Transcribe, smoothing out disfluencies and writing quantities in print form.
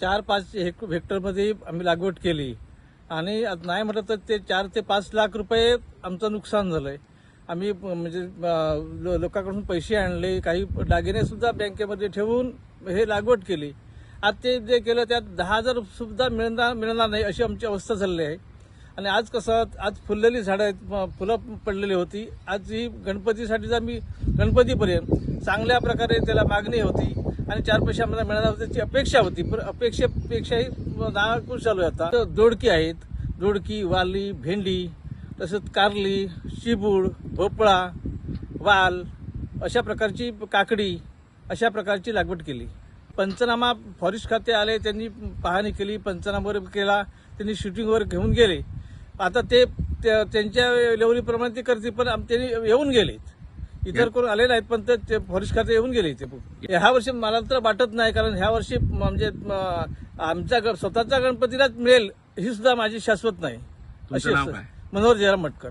4-5 हेक्टरमध्ये आम्ही लागवड केली आणि नाही म्हटलं तर ते 4 ते 5 लाख रुपये आमचं नुकसान झालंय. आम्ही म्हणजे लोकांकडून पैसे आणले, काही दागिने सुद्धा बँकेमध्ये ठेवून हे लागवड केली. आज ते जे केलं त्यात 10,000 सुद्धा मिळणार नाही अशी आमची अवस्था झालेली आहे. आणि आज कसं, आज फुललेली झाडं आहेत, फुलं पडलेली होती. आज ही गणपतीसाठी आम्ही गणपतीपर्यंत चांगल्या प्रकारे त्याला मागणी होती आणि 4 पैसे आम्हाला मिळणार होते त्याची अपेक्षा होती. पण अपेक्षेपेक्षाही नाखुश झालोय. आता दोडकी आहेत, दोडकी, वाली, भेंडी, तसंच कारली, चिबूड, भोपळा, वाल, अशा प्रकारची काकडी, अशा प्रकारची लागवड केली. पंचनामा फॉरेस्ट खाते आले, त्यांनी पाहणी केली, पंचनामा केला, त्यांनी शूटिंगवर घेऊन गेले. आता ते त्यांच्या लेवलीप्रमाणे ते करतील, पण त्यांनी येऊन गेले. इतर कोण आले नाहीत, पण ते फॉरेस्ट खाते येऊन गेले. ह्या वर्षी मला तर वाटत नाही, कारण ह्या वर्षी म्हणजे आमच्या स्वतःच्या गणपतीलाच मिळेल ही सुद्धा माझी शाश्वत नाही. अशी मनोहर जयराम मटकर.